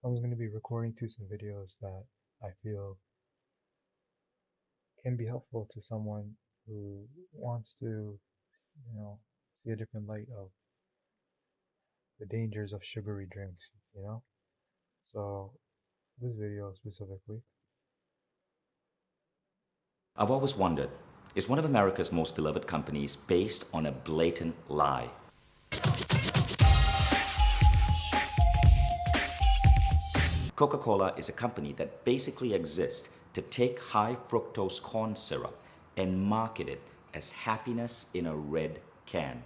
I was going to be recording some videos that I feel can be helpful to someone who wants to, see a different light of the dangers of sugary drinks. So this video specifically, I've always wondered, is one of America's most beloved companies based on a blatant lie? Coca-Cola is a company that basically exists to take high fructose corn syrup and market it as happiness in a red can.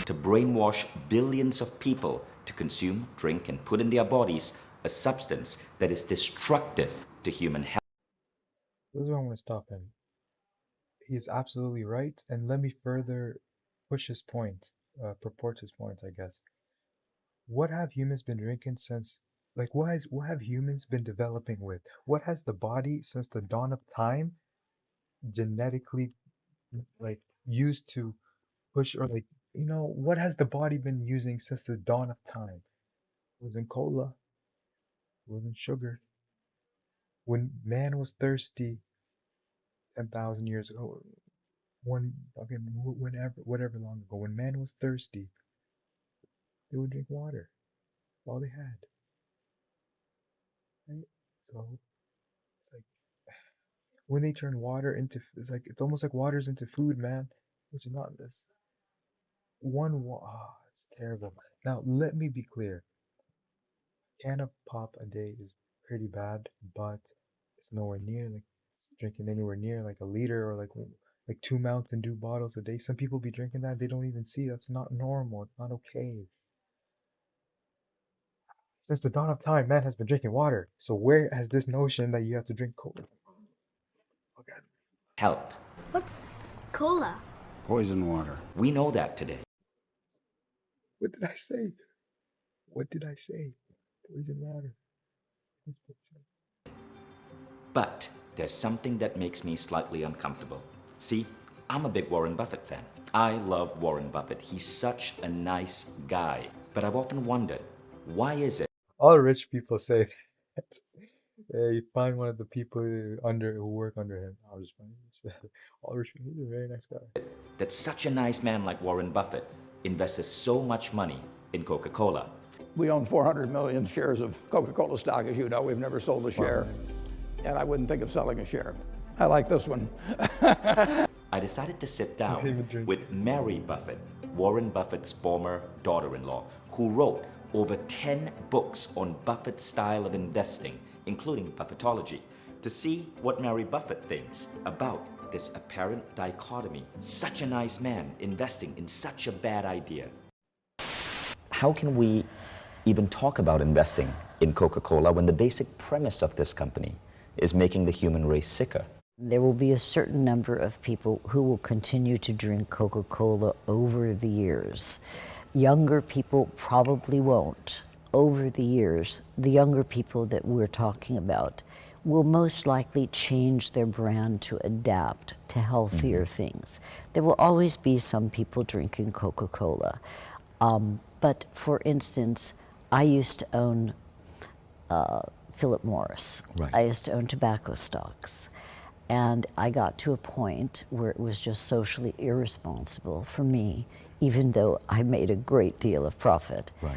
To brainwash billions of people to consume, drink, and put in their bodies a substance that is destructive to human health. this is where I'm going to stop him. He is absolutely right, and let me further push his point, purport his point, I guess. What have humans been drinking since, like, what have humans been developing with? What has the body since the dawn of time genetically like used to push or like what has the body been using since the dawn of time? It wasn't cola, it wasn't sugar. When man was thirsty 10,000 years ago, whenever whatever long ago, when man was thirsty, they would drink water. All they had, right? So it's like when they turn water into it's almost like water's into food, man, which is not this it's terrible. Now let me be clear. Can of pop a day is pretty bad, but it's nowhere near like drinking anywhere near like a liter or like two Mountain Dew bottles a day. Some people be drinking that they don't even see. That's not normal. It's not okay. Since the dawn of time, man has been drinking water. So where has this notion that you have to drink cola? Okay. Help. What's cola? Poison water. We know that today. What did I say? What did I say? Poison water. But there's something that makes me slightly uncomfortable. See, I'm a big Warren Buffett fan. I love Warren Buffett. He's such a nice guy. But I've often wondered, why is it All rich people say that. You find one of the people who work under him. I'll just find all rich people. He's a very nice guy. that such a nice man like Warren Buffett invests so much money in Coca-Cola? We own 400 million shares of Coca-Cola stock, as you know. We've never sold a share, and I wouldn't think of selling a share. I like this one. I decided to sit Don't even down drink. with Mary Buffett, Warren Buffett's former daughter-in-law, who wrote over 10 books on Buffett's style of investing, including Buffettology, to see what Mary Buffett thinks about this apparent dichotomy. Such a nice man investing in such a bad idea. How can we even talk about investing in Coca-Cola when the basic premise of this company is making the human race sicker? There will be a certain number of people who will continue to drink Coca-Cola over the years. Younger people probably won't. Over the years, the younger people that we're talking about will most likely change their brand to adapt to healthier things. There will always be some people drinking Coca-Cola. But for instance, I used to own Philip Morris. Right. I used to own tobacco stocks. And I got to a point where it was just socially irresponsible for me, even though I made a great deal of profit. Right.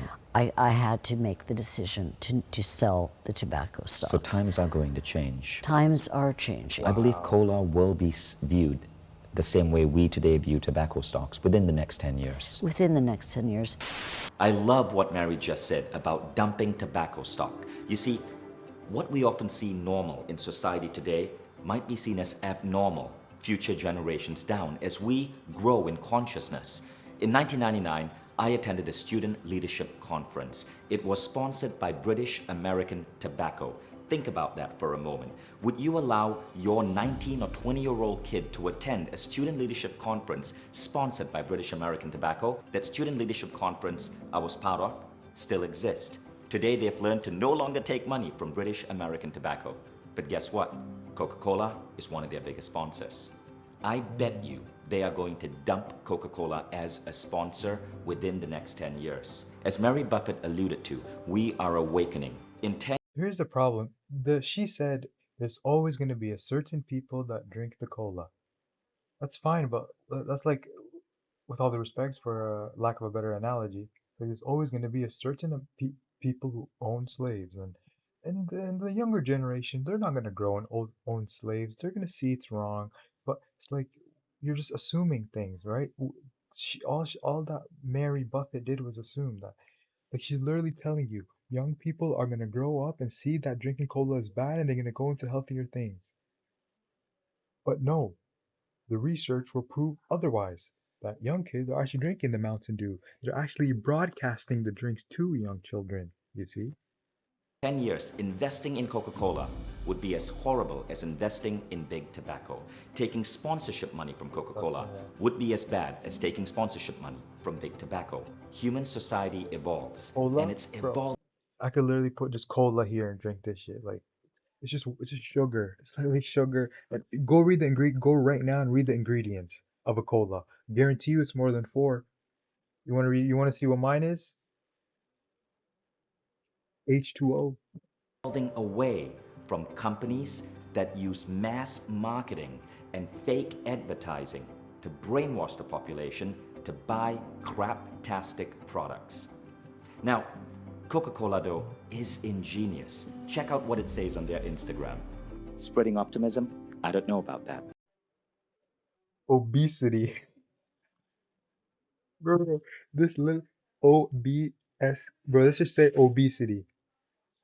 I had to make the decision to sell the tobacco stocks. So times are going to change. Times are changing. I believe cola will be viewed the same way we today view tobacco stocks within the next 10 years. Within the next 10 years. I love what Mary just said about dumping tobacco stock. You see, what we often see normal in society today might be seen as abnormal future generations down as we grow in consciousness. In 1999, I attended a student leadership conference. It was sponsored by British American Tobacco. Think about that for a moment. Would you allow your 19 or 20-year-old kid to attend a student leadership conference sponsored by British American Tobacco? That student leadership conference I was part of still exists. Today they've learned to no longer take money from British American Tobacco. But guess what? Coca-Cola is one of their biggest sponsors. I bet you they are going to dump Coca-Cola as a sponsor within the next 10 years. As Mary Buffett alluded to, we are awakening. In 10 Here's the problem. She said there's always going to be a certain people that drink the cola. That's fine, but that's like, with all the respects for lack of a better analogy, like there's always going to be a certain people who own slaves, and the younger generation, they're not going to grow and own slaves. They're going to see it's wrong, but it's like you're just assuming things, right? All that Mary Buffett did was assume that. Like she's literally telling you, young people are gonna grow up and see that drinking cola is bad and they're gonna go into healthier things. But no, the research will prove otherwise. That young kids are actually drinking the Mountain Dew. They're actually broadcasting the drinks to young children, you see? 10 years, investing in Coca-Cola would be as horrible as investing in big tobacco. Taking sponsorship money from Coca-Cola would be as bad as taking sponsorship money from big tobacco. Human society evolves, Cola? and it's Bro, evolved. I could literally put just cola here and drink this shit. Like it's just sugar. It's literally sugar. Like go read the go right now and read the ingredients of a cola. Guarantee you it's more than 4. You wanna see what mine is? H2O. Evolving away from companies that use mass marketing and fake advertising to brainwash the population to buy craptastic products. Now, Coca-Cola, though, is ingenious. Check out what it says on their Instagram. Spreading optimism? I don't know about that. Obesity. Bro, this little OBS. Bro, let's just say obesity.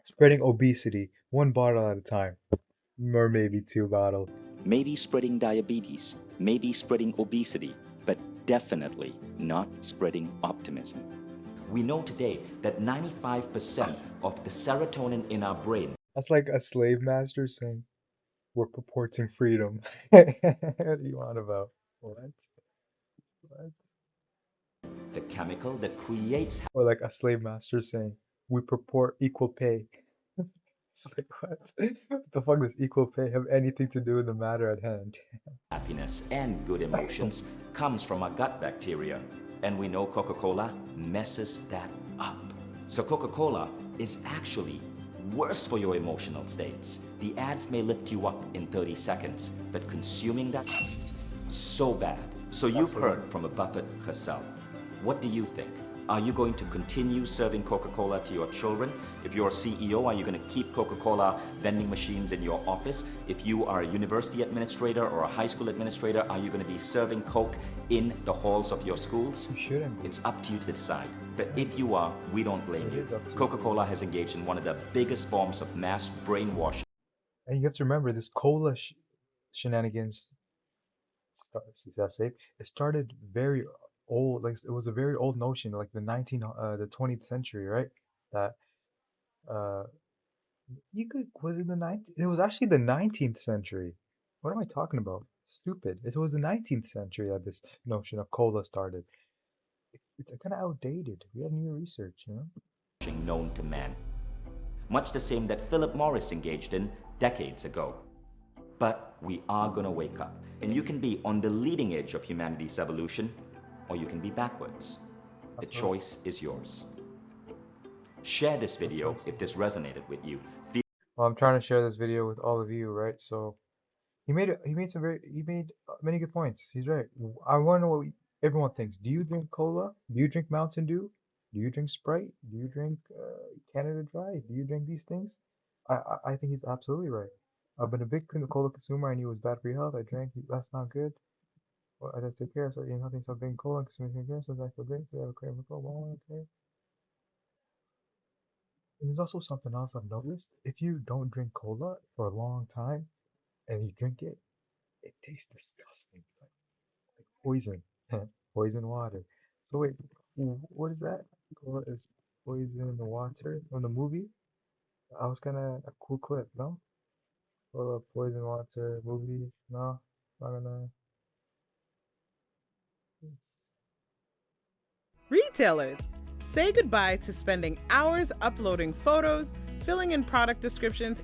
Spreading obesity. 1 bottle at a time. Or maybe 2 bottles. Maybe spreading diabetes, maybe spreading obesity, but definitely not spreading optimism. We know today that 95% of the serotonin in our brain, That's like a slave master saying, we're purporting freedom. What are you on about? What? What? the chemical that creates Or like a slave master saying, we purport equal pay. It's like, what? What the fuck does equal pay have anything to do with the matter at hand? happiness and good emotions comes from our gut bacteria. And we know Coca-Cola messes that up. So Coca-Cola is actually worse for your emotional states. The ads may lift you up in 30 seconds, but consuming that, so bad. So you've heard from a Buffett herself. What do you think? Are you going to continue serving Coca-Cola to your children? If you're a CEO, are you going to keep Coca-Cola vending machines in your office? If you are a university administrator or a high school administrator, are you going to be serving Coke in the halls of your schools? You shouldn't be. It's up to you to decide. But if you are, we don't blame It you. is up to you. Coca-Cola has engaged in one of the biggest forms of mass brainwashing. And you have to remember this cola shenanigans. Is that safe? It started very old, like it was a very old notion, like the 20th century, right? That was it the 19th? It was actually the 19th century. What am I talking about? Stupid. It was the 19th century that this notion of cola started. It's kind of outdated. We have new research, you know? Known to man. Much the same that Philip Morris engaged in decades ago. But we are gonna wake up, and you can be on the leading edge of humanity's evolution, or you can be backwards. The choice is yours. Share this video if this resonated with you. Well, I'm trying to share this video with all of you, right? So he made many good points. He's right. I want to know what everyone thinks. Do you drink cola? Do you drink Mountain Dew? Do you drink Sprite? Do you drink Canada Dry? Do you drink these things? I think he's absolutely right. I've been a big cola consumer. I knew it was bad for your health. I drank it. That's not good. Well, I just take care. So eating healthy, so drinking cola and consuming drinks. So I feel great. So I have a craving for cola. Well, okay. And there's also something else I've noticed. If you don't drink cola for a long time and you drink it, it tastes disgusting. Like poison. Poison water. So wait, what is that? Cola is poison in the water from the movie? I was kinda a cool clip, no? Cola, poison water, movie, no? Not gonna. Retailers, say goodbye to spending hours uploading photos, filling in product descriptions.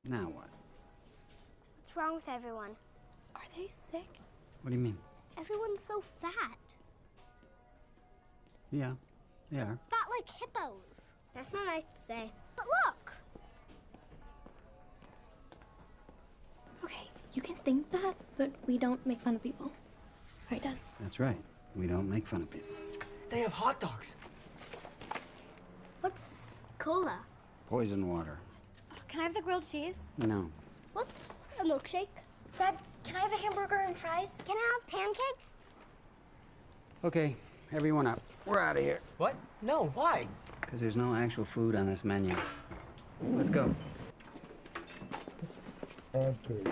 Now what? What's wrong with everyone? Are they sick? What do you mean? Everyone's so fat. Yeah, they are. Fat like hippos. That's not nice to say. But look! Okay, you can think that, but we don't make fun of people. Right, Dad? That's right. We don't make fun of people. They have hot dogs. What's cola? Poison water. Can I have the grilled cheese? No. What's a milkshake? Dad, can I have a hamburger and fries? Can I have pancakes? Okay, everyone up. We're out of here. What? No, why? Because there's no actual food on this menu. Let's go. Pancakes.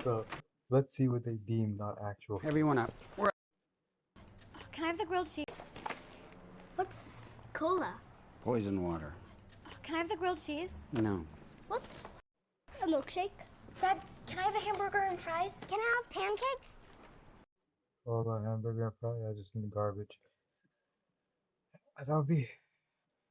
So let's see what they deem not actual. Everyone up. We're Can I have the grilled cheese? What's cola? Poison water. Can I have the grilled cheese? No. What's a milkshake? Dad, can I have a hamburger and fries? Can I have pancakes? All the hamburger and fry, I just need garbage. That'll be